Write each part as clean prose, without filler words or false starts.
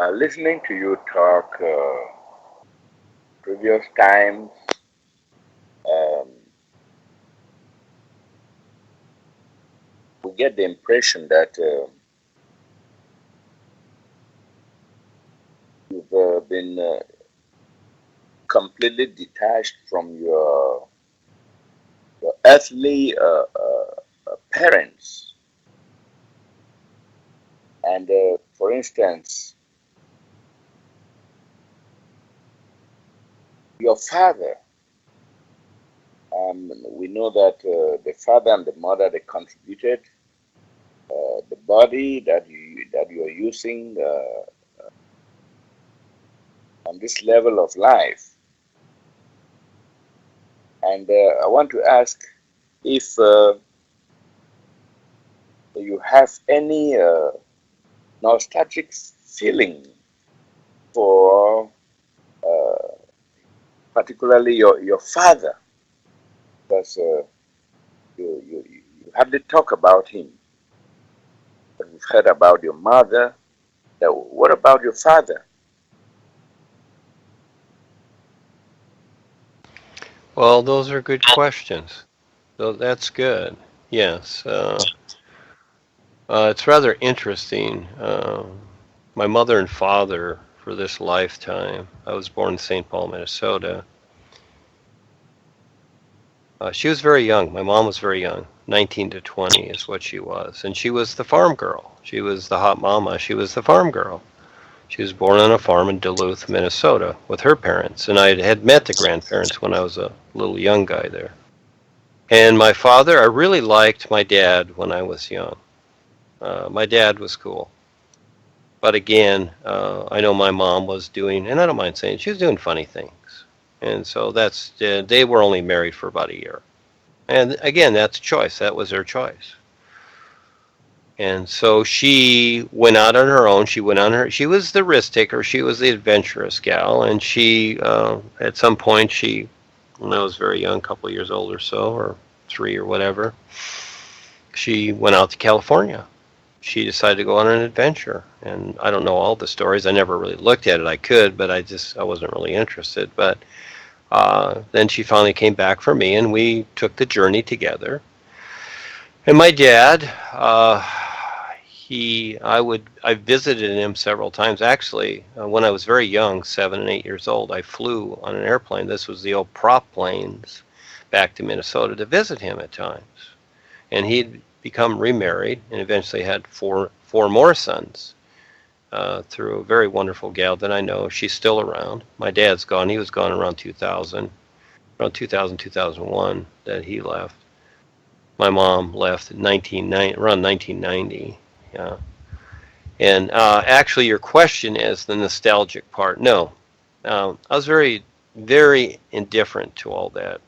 Listening to you talk previous times, um, we get the impression that you've been completely detached from your earthly parents. And for instance, your father, we know that the father and the mother they contributed the body that you are using on this level of life. And I want to ask if you have any nostalgic feeling for uh, particularly your father, because you hardly talk about him. But we've heard about your mother. What about your father? Well, those are good questions. So that's good. Yes. It's rather interesting. My mother and father, for this lifetime, I was born in St. Paul, Minnesota. She was very young. My mom was very young. 19 to 20 is what she was. And she was the farm girl. She was the hot mama. She was the farm girl. She was born on a farm in Duluth, Minnesota, with her parents. And I had met the grandparents when I was a little young guy there. And my father, I really liked my dad when I was young. My dad was cool. But again, I know my mom was doing, and I don't mind saying, she was doing funny things. And so they were only married for about a year. And again, that's a choice. That was their choice. And so she went out on her own. She was the risk taker. She was the adventurous gal. And at some point, when I was very young, a couple of years old or so, or 3 or whatever, she went out to California. She decided to go on an adventure. And I don't know all the stories. I never really looked at it. I could, but I wasn't really interested. But then she finally came back for me, and we took the journey together. And my dad, I visited him several times. Actually, when I was very young, 7 and 8 years old, I flew on an airplane. This was the old prop planes back to Minnesota to visit him at times. And he'd become remarried and eventually had four more sons through a very wonderful gal that I know. She's still around. My dad's gone. He was gone around 2000, around 2000, 2001 that he left. My mom left in around 1990. Yeah. And actually, your question is the nostalgic part. No, I was very, very indifferent to all that.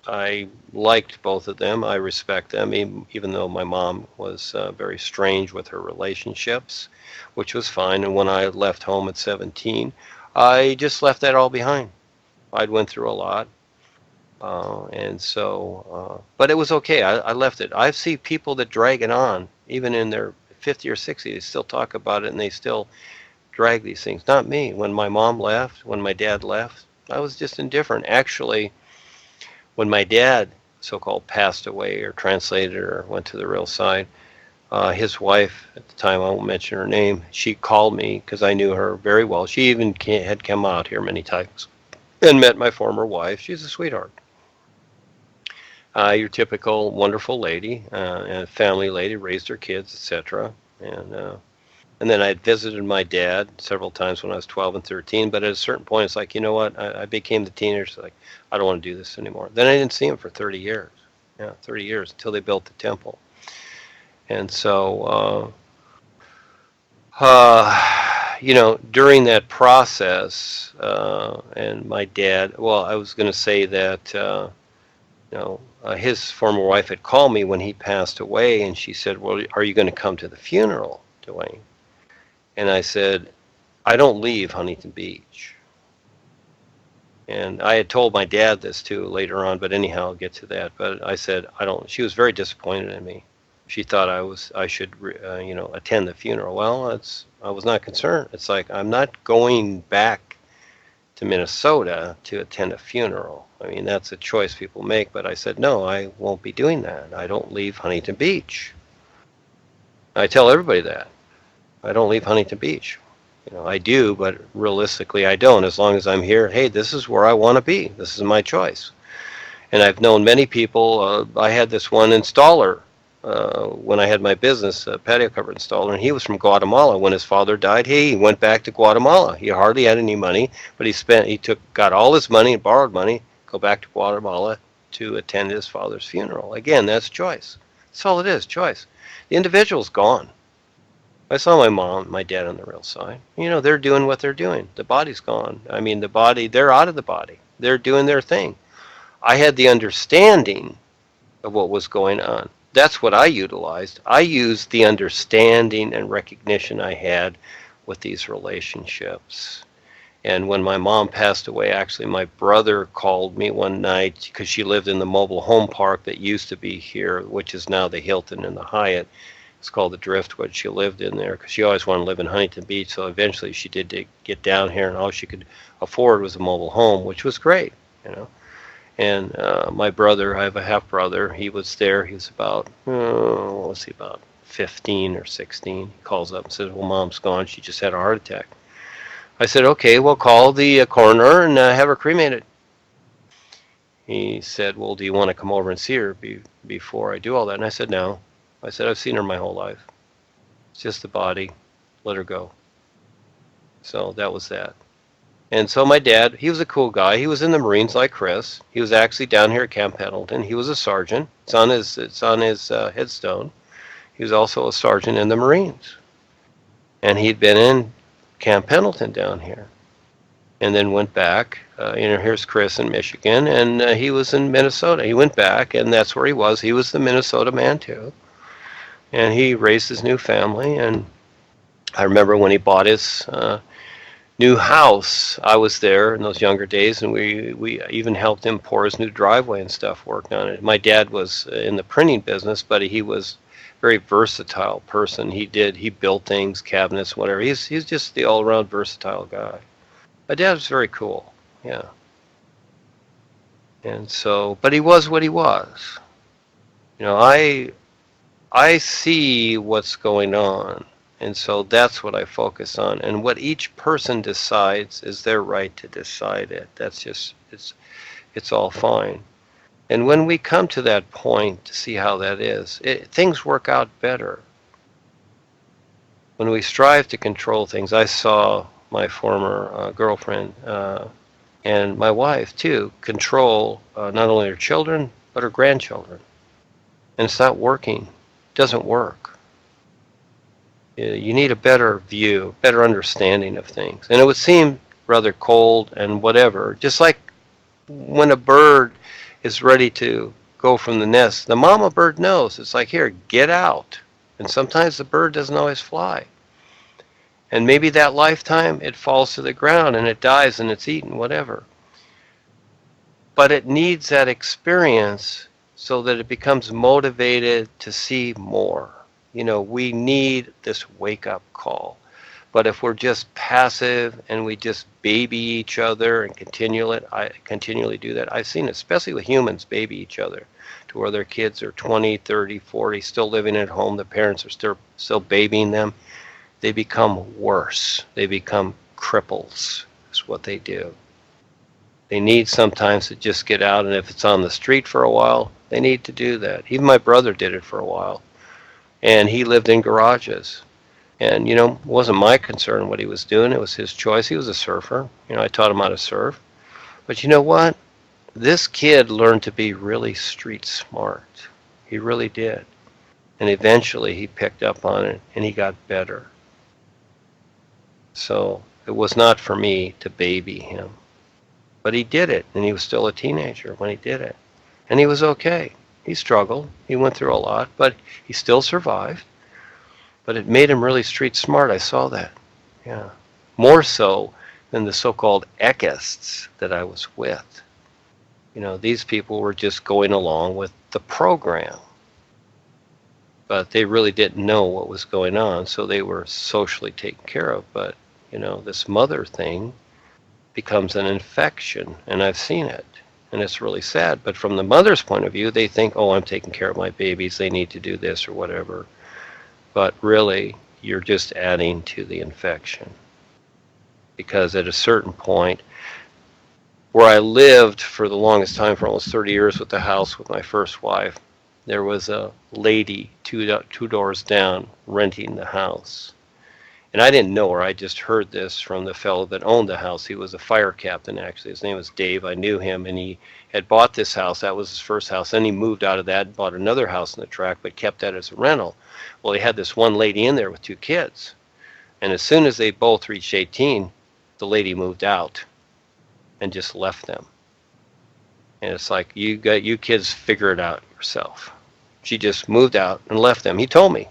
I liked both of them. I respect them, even though my mom was very strange with her relationships, which was fine. And when I left home at 17, I just left that all behind. I'd went through a lot. But it was okay. I left it. I see people that drag it on, even in their 50 or 60, they still talk about it and they still drag these things. Not me. When my mom left, when my dad left, I was just indifferent. Actually, when my dad so-called passed away or translated or went to the real side, his wife at the time, I won't mention her name, she called me because I knew her very well. She even had come out here many times and met my former wife. She's a sweetheart. Your typical wonderful lady, and family lady, raised her kids, etc. And then I had visited my dad several times when I was 12 and 13. But at a certain point, it's like, you know what? I became the teenager. Like, I don't want to do this anymore. Then I didn't see him for 30 years. Yeah, 30 years until they built the temple. And so, during that process, and my dad, well, I was going to say that. His former wife had called me when he passed away, and she said, "Well, are you going to come to the funeral, Duane?" And I said, "I don't leave Huntington Beach." And I had told my dad this too later on, but anyhow, I'll get to that. But I said, "I don't." She was very disappointed in me. She thought I should, attend the funeral. Well, I was not concerned. It's like I'm not going back to Minnesota to attend a funeral. I mean, that's a choice people make, but I said, no, I won't be doing that. I don't leave Huntington Beach. I tell everybody that. I don't leave Huntington Beach. I do, but realistically, I don't. As long as I'm here, hey, this is where I want to be. This is my choice. And I've known many people. I had this one installer when I had my business, a patio cover installer, and he was from Guatemala. When his father died, he went back to Guatemala. He hardly had any money, but got all his money and borrowed money, go back to Guatemala to attend his father's funeral. Again, that's choice. That's all it is, choice. The individual's gone. I saw my mom, my dad on the real side. They're doing what they're doing. The body's gone. I mean, the body, they're out of the body. They're doing their thing. I had the understanding of what was going on. That's what I utilized. I used the understanding and recognition I had with these relationships. And when my mom passed away, actually, my brother called me one night because she lived in the mobile home park that used to be here, which is now the Hilton and the Hyatt. It's called the Driftwood. She lived in there because she always wanted to live in Huntington Beach. So eventually she did get down here, and all she could afford was a mobile home, which was great, And my brother, I have a half brother. He was there. He was about, what was he, about 15 or 16. He calls up and says, "Well, Mom's gone. She just had a heart attack." I said, "Okay, well, call the coroner and have her cremated." He said, "Well, do you want to come over and see her before I do all that?" And I said, "No." I said, "I've seen her my whole life. It's just the body. Let her go." So that was that. And so my dad, he was a cool guy. He was in the Marines like Chris. He was actually down here at Camp Pendleton. He was a sergeant. It's on his headstone. He was also a sergeant in the Marines. And he'd been in Camp Pendleton down here. And then went back. Here's Chris in Michigan, and he was in Minnesota. He went back, and that's where he was. He was the Minnesota man, too. And he raised his new family. And I remember when he bought his new house, I was there in those younger days, and we even helped him pour his new driveway and stuff, worked on it. My dad was in the printing business, but he was a very versatile person. He built things, cabinets, whatever. He's just the all-around versatile guy. My dad was very cool, yeah. And so, but he was what he was. I see what's going on. And so that's what I focus on. And what each person decides is their right to decide it. That's just, it's all fine. And when we come to that point to see how that is, things work out better. When we strive to control things, I saw my former girlfriend and my wife, too, control not only her children, but her grandchildren. And it's not working. It doesn't work. You need a better view, better understanding of things. And it would seem rather cold and whatever, just like when a bird is ready to go from the nest, the mama bird knows. It's like, here, get out. And sometimes the bird doesn't always fly. And maybe that lifetime it falls to the ground and it dies and it's eaten, whatever. But it needs that experience so that it becomes motivated to see more. We need this wake-up call. But if we're just passive and we just baby each other and continually do that, I've seen it, especially with humans, baby each other, to where their kids are 20, 30, 40, still living at home. The parents are still babying them. They become worse. They become cripples, is what they do. They need sometimes to just get out, and if it's on the street for a while, they need to do that. Even my brother did it for a while, and he lived in garages. And, it wasn't my concern what he was doing. It was his choice. He was a surfer. I taught him how to surf. But you know what? This kid learned to be really street smart. He really did. And eventually he picked up on it, and he got better. So it was not for me to baby him. But he did it, and he was still a teenager when he did it. And he was okay. He struggled. He went through a lot, but he still survived. But it made him really street smart. I saw that. Yeah. More so than the so-called eckists that I was with. These people were just going along with the program. but they really didn't know what was going on, so they were socially taken care of. But, this mother thing becomes an infection, and I've seen it, and it's really sad. But from the mother's point of view, they think, oh, I'm taking care of my babies, they need to do this or whatever. But really, you're just adding to the infection. Because at a certain point, where I lived for the longest time, for almost 30 years with the house with my first wife, there was a lady two doors down renting the house. And I didn't know her. I just heard this from the fellow that owned the house. He was a fire captain, actually. His name was Dave. I knew him, and he had bought this house. That was his first house. Then he moved out of that and bought another house in the tract, but kept that as a rental. Well, he had this one lady in there with 2 kids. And as soon as they both reached 18, the lady moved out and just left them. And it's like, you kids figure it out yourself. She just moved out and left them. He told me.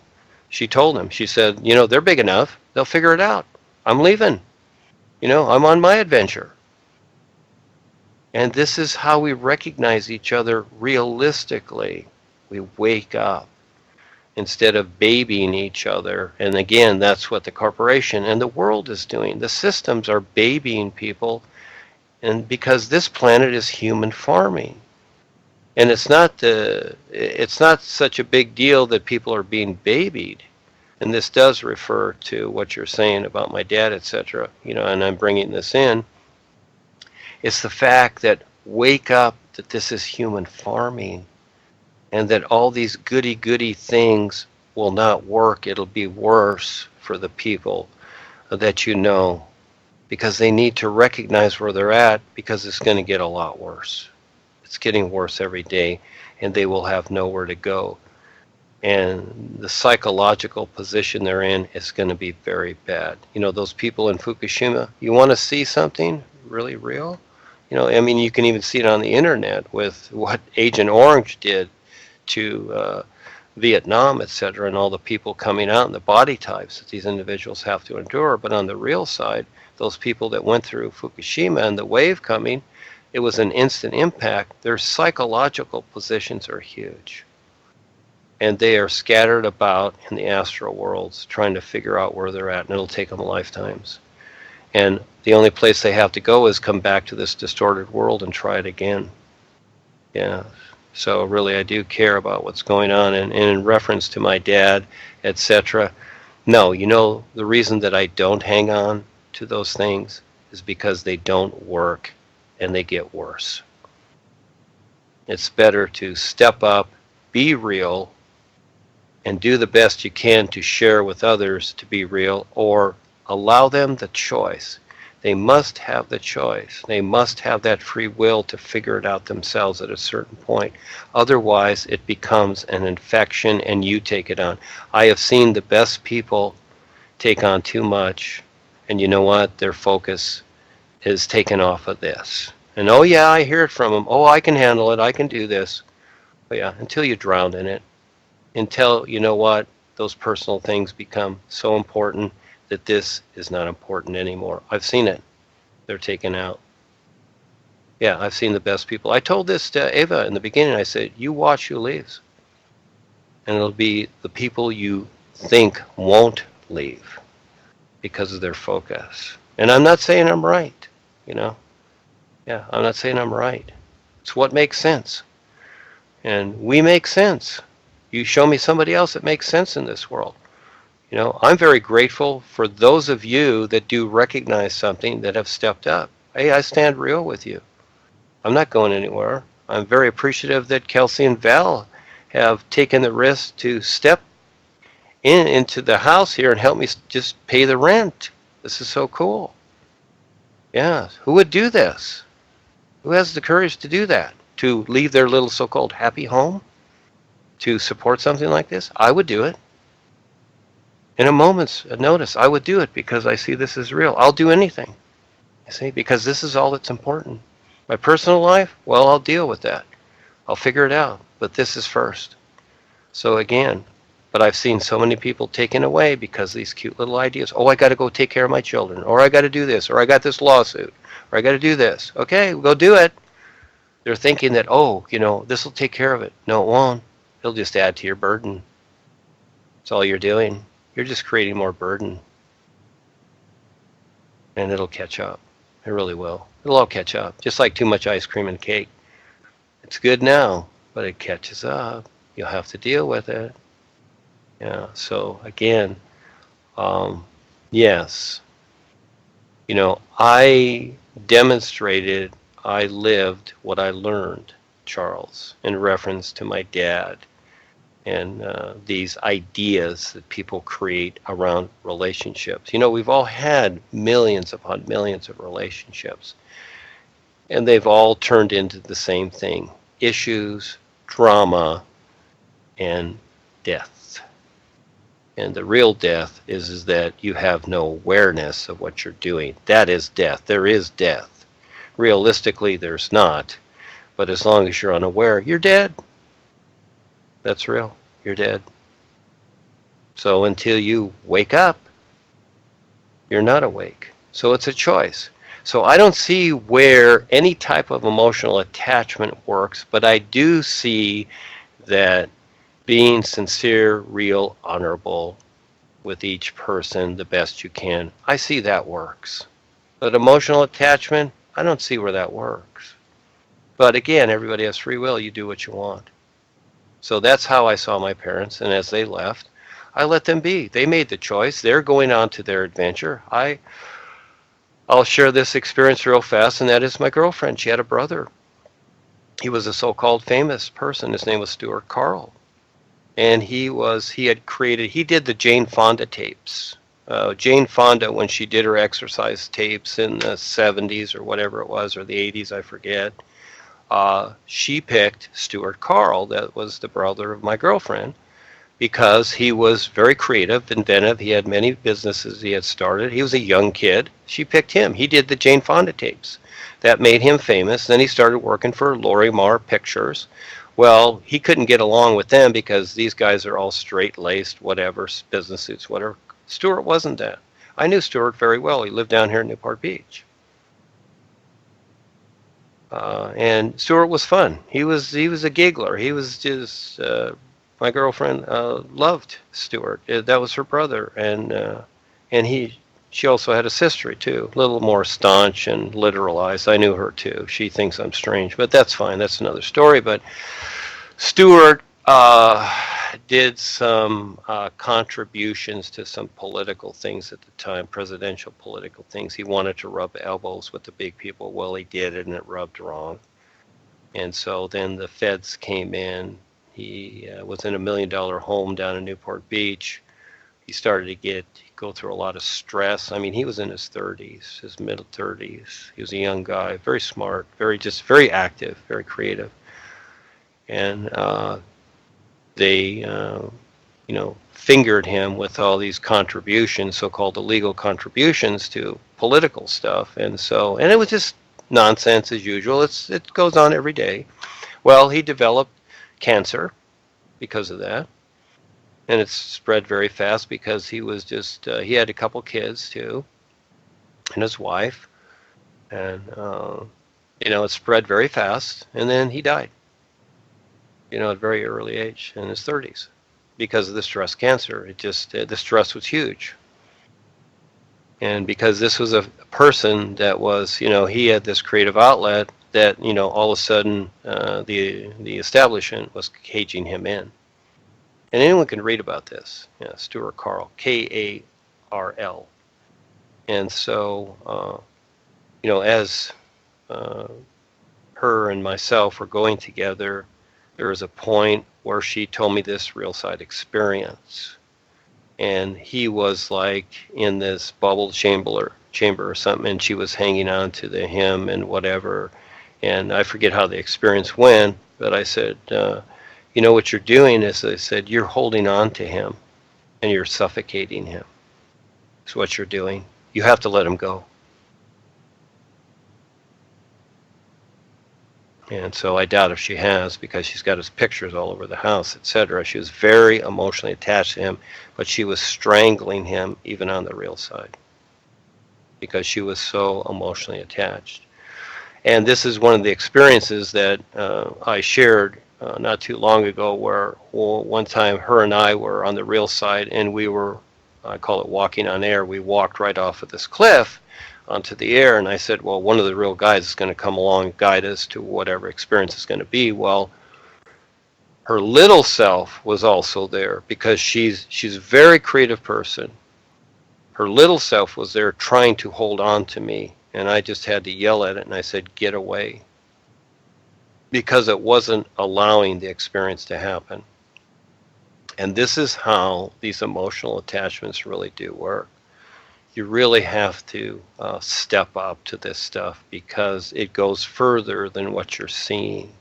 She told him. She said, they're big enough. They'll figure it out. I'm leaving. I'm on my adventure. And this is how we recognize each other realistically. We wake up instead of babying each other. And again, that's what the corporation and the world is doing. The systems are babying people, and because this planet is human farming. And it's not such a big deal that people are being babied. And this does refer to what you're saying about my dad, etc. And I'm bringing this in. It's the fact that wake up that this is human farming, and that all these goody things will not work. It'll be worse for the people that because they need to recognize where they're at, because it's going to get a lot worse. It's getting worse every day, and they will have nowhere to go. And the psychological position they're in is going to be very bad. Those people in Fukushima, you want to see something really real? You can even see it on the internet with what Agent Orange did to Vietnam, etc., and all the people coming out and the body types that these individuals have to endure. But on the real side, those people that went through Fukushima and the wave coming, it was an instant impact. Their psychological positions are huge. And they are scattered about in the astral worlds trying to figure out where they're at, and it'll take them lifetimes. And the only place they have to go is come back to this distorted world and try it again. Yeah. So really, I do care about what's going on. And in reference to my dad, etc., no, the reason that I don't hang on to those things is because they don't work and they get worse. It's better to step up, be real, and do the best you can to share with others to be real, or allow them the choice. They must have the choice. They must have that free will to figure it out themselves at a certain point. Otherwise, it becomes an infection and you take it on. I have seen the best people take on too much, and you know what? Their focus is taken off of this. And oh yeah, I hear it from them. Oh, I can handle it. I can do this. But yeah, until you drown in it. Until, those personal things become so important that this is not important anymore. I've seen it. They're taken out. Yeah, I've seen the best people. I told this to Ava in the beginning. I said, you watch who leaves. And it'll be the people you think won't leave because of their focus. And I'm not saying I'm right, Yeah, I'm not saying I'm right. It's what makes sense. And we make sense. You show me somebody else that makes sense in this world. I'm very grateful for those of you that do recognize something, that have stepped up. Hey, I stand real with you. I'm not going anywhere. I'm very appreciative that Kelsey and Val have taken the risk to step into the house here and help me just pay the rent. This is so cool. Yeah, who would do this? Who has the courage to do that? To leave their little so-called happy home? To support something like this? I would do it. In a moment's notice, I would do it because I see this is real. I'll do anything, because this is all that's important. My personal life, well, I'll deal with that. I'll figure it out, but this is first. So again, but I've seen so many people taken away because of these cute little ideas. Oh, I got to go take care of my children, or I got to do this, or I got this lawsuit, or I got to do this. Okay, go do it. They're thinking that, this will take care of it. No, it won't. It'll just add to your burden. That's all you're doing. You're just creating more burden, and it'll catch up. It really will. It'll all catch up. Just like too much ice cream and cake. It's good now, but it catches up. You'll have to deal with it. Yeah. So again, yes, I demonstrated, I lived what I learned, Charles, in reference to my dad and these ideas that people create around relationships. We've all had millions upon millions of relationships, and they've all turned into the same thing: issues, drama, and death. And the real death is that you have no awareness of what you're doing. That is death. There is death. Realistically, there's not. But as long as you're unaware, you're dead. That's real. You're dead. So until you wake up, you're not awake. So it's a choice. So I don't see where any type of emotional attachment works, but I do see that being sincere, real, honorable with each person the best you can, I see that works. But emotional attachment, I don't see where that works. But again, everybody has free will. You do what you want. So that's how I saw my parents, and as they left, I let them be. They made the choice. They're going on to their adventure. I'll share this experience real fast, and that is my girlfriend. She had a brother. He was a so-called famous person. His name was Stuart Carl. And he did the Jane Fonda tapes. Jane Fonda, when she did her exercise tapes in the 70s or whatever it was, or the 80s, I forget, she picked Stuart Carl, that was the brother of my girlfriend, because he was very creative, inventive. He had many businesses he had started. He was a young kid. She picked him. He did the Jane Fonda tapes. That made him famous. Then he started working for Lorimar Pictures. Well, he couldn't get along with them because these guys are all straight-laced, whatever, business suits, whatever. Stuart wasn't that. I knew Stuart very well. He lived down here in Newport Beach. And Stuart was fun. He was a giggler. He was just, my girlfriend loved Stuart. That was her brother. And she also had a sister too, a little more staunch and literalized. I knew her too. She thinks I'm strange, but that's fine. That's another story. But Stuart did some contributions to some political things at the time, presidential political things. He wanted to rub elbows with the big people. Well, he did it, and it rubbed wrong. And so then the feds came in. He was in $1 million home down in Newport Beach. He started to go through a lot of stress. I mean, he was in his 30s, his middle 30s. He was a young guy, very smart, very active, very creative. And they, fingered him with all these contributions, so-called illegal contributions to political stuff. And it was just nonsense as usual. It goes on every day. Well, he developed cancer because of that. And it's spread very fast because he was he had a couple kids too, and his wife. And, it spread very fast. And then he died, at a very early age, in his 30s, because of the stress cancer. The stress was huge. And because this was a person that was, he had this creative outlet that, all of a sudden the establishment was caging him in. And anyone can read about this. Stuart Carl, Karl. And so, as her and myself were going together, there was a point where she told me this real side experience. And he was like in this bubble chamber or something, and she was hanging on to him and whatever. And I forget how the experience went, but I said, what you're doing is, I said, you're holding on to him and you're suffocating him. That's what you're doing. You have to let him go. And so I doubt if she has, because she's got his pictures all over the house, etc. She was very emotionally attached to him, but she was strangling him even on the real side because she was so emotionally attached. And this is one of the experiences that I shared not too long ago where one time her and I were on the real side, and we were, I call it walking on air. We walked right off of this cliff onto the air, and I said, well, one of the real guys is going to come along and guide us to whatever experience is going to be. Well, her little self was also there because she's a very creative person. Her little self was there trying to hold on to me, and I just had to yell at it, and I said, get away, because it wasn't allowing the experience to happen. And this is how these emotional attachments really do work. You really have to step up to this stuff because it goes further than what you're seeing.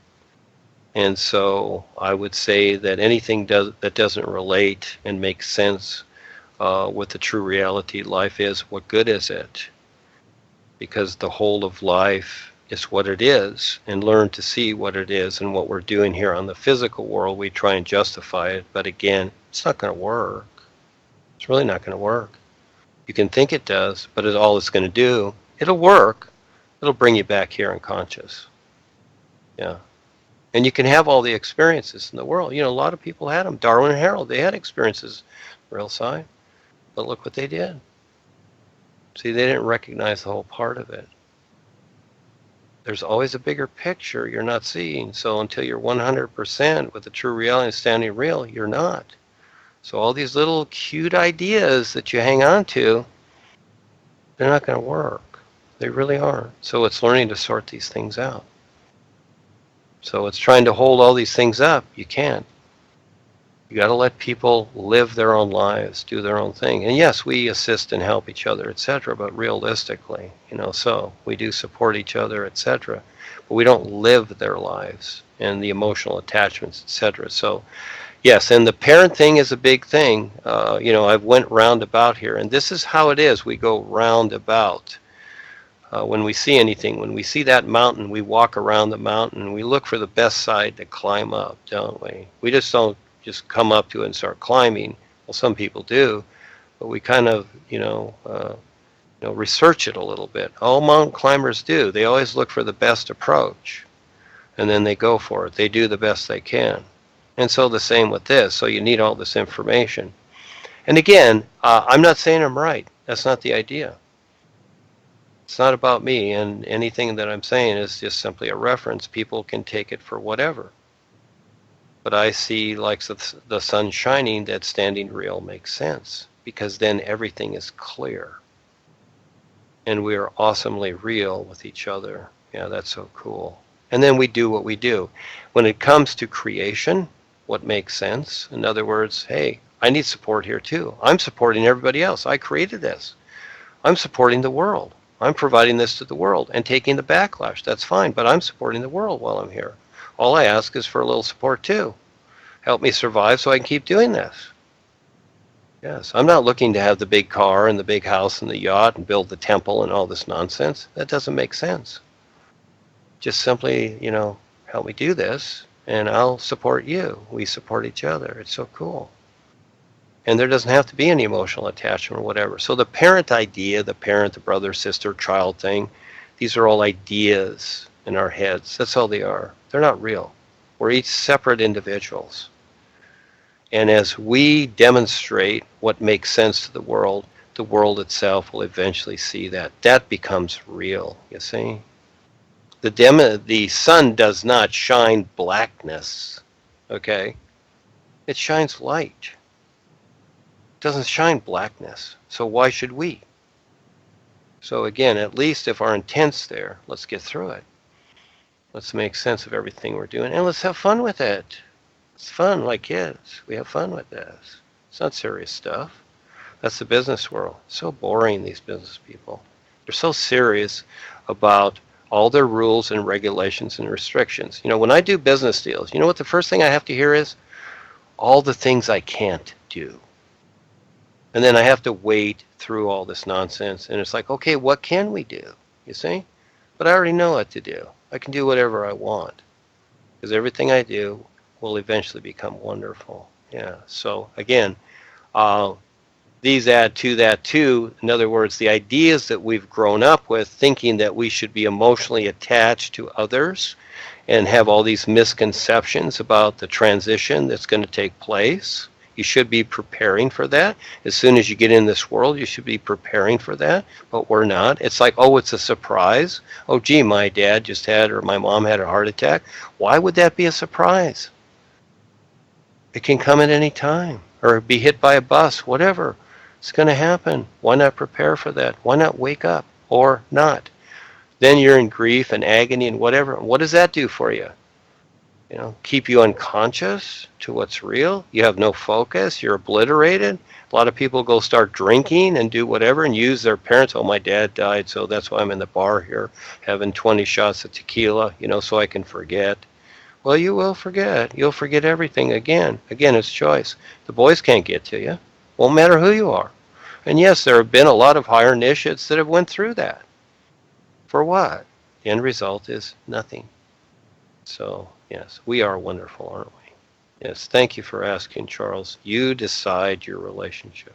And so I would say that anything that doesn't relate and make sense with the true reality life is, what good is it? Because the whole of life is what it is, and learn to see what it is. And what we're doing here on the physical world, we try and justify it, but again, it's not going to work. It's really not going to work. You can think it does, but all it's going to do, it'll work. It'll bring you back here unconscious. Yeah. And you can have all the experiences in the world. You know, a lot of people had them. Darwin and Harold, they had experiences, real side. But look what they did. See, they didn't recognize the whole part of it. There's always a bigger picture you're not seeing. So until you're 100% with the true reality and standing real, you're not. So all these little cute ideas that you hang on to, they're not going to work. They really aren't. So it's learning to sort these things out. So it's trying to hold all these things up. You can't. You got to let people live their own lives, do their own thing. And yes, we assist and help each other, etc. But realistically, so we do support each other, etc. But we don't live their lives and the emotional attachments, etc. So yes, and the parent thing is a big thing. I've went roundabout here, and this is how it is. We go roundabout. When we see anything, when we see that mountain, we walk around the mountain and we look for the best side to climb up, don't we? We just don't just come up to it and start climbing. Well, some people do, but we kind of, research it a little bit. All mountain climbers do. They always look for the best approach, and then they go for it. They do the best they can. And so the same with this. So you need all this information. And again, I'm not saying I'm right. That's not the idea. It's not about me, and anything that I'm saying is just simply a reference. People can take it for whatever. But I see, like the sun shining, that standing real makes sense, because then everything is clear. And we are awesomely real with each other. Yeah, that's so cool. And then we do what we do. When it comes to creation, what makes sense? In other words, hey, I need support here too. I'm supporting everybody else. I created this. I'm supporting the world. I'm providing this to the world and taking the backlash. That's fine, but I'm supporting the world while I'm here. All I ask is for a little support too. Help me survive so I can keep doing this. Yes, I'm not looking to have the big car and the big house and the yacht and build the temple and all this nonsense. That doesn't make sense. Just simply, help me do this and I'll support you. We support each other. It's so cool. And there doesn't have to be any emotional attachment or whatever. So the parent idea, the brother, sister, child thing, these are all ideas in our heads. That's all they are. They're not real. We're each separate individuals. And as we demonstrate what makes sense to the world itself will eventually see that. That becomes real, you see? The sun does not shine blackness, okay? It shines light. It doesn't shine blackness. So why should we? So again, at least if our intent's there, let's get through it. Let's make sense of everything we're doing, and let's have fun with it. It's fun, like kids. We have fun with this. It's not serious stuff. That's the business world. It's so boring, these business people. They're so serious about all their rules and regulations and restrictions. When I do business deals, you know what the first thing I have to hear is? All the things I can't do. And then I have to wade through all this nonsense, and it's like, okay, what can we do? You see? But I already know what to do. I can do whatever I want, because everything I do will eventually become wonderful. Yeah. So again, these add to that too. In other words, the ideas that we've grown up with, thinking that we should be emotionally attached to others and have all these misconceptions about the transition that's going to take place. You should be preparing for that. As soon as you get in this world, you should be preparing for that, but we're not. It's like, oh, it's a surprise. Oh, gee, my dad just had, or my mom had a heart attack. Why would that be a surprise? It can come at any time, or be hit by a bus, whatever. It's going to happen. Why not prepare for that? Why not wake up or not? Then you're in grief and agony and whatever. What does that do for you? Keep you unconscious to what's real. You have no focus. You're obliterated. A lot of people go start drinking and do whatever and use their parents. Oh, my dad died, so that's why I'm in the bar here having 20 shots of tequila, so I can forget. Well, you will forget. You'll forget everything again. Again, it's choice. The boys can't get to you. Won't matter who you are. And yes, there have been a lot of higher initiates that have went through that. For what? The end result is nothing. So, yes, we are wonderful, aren't we? Yes, thank you for asking, Charles. You decide your relationship.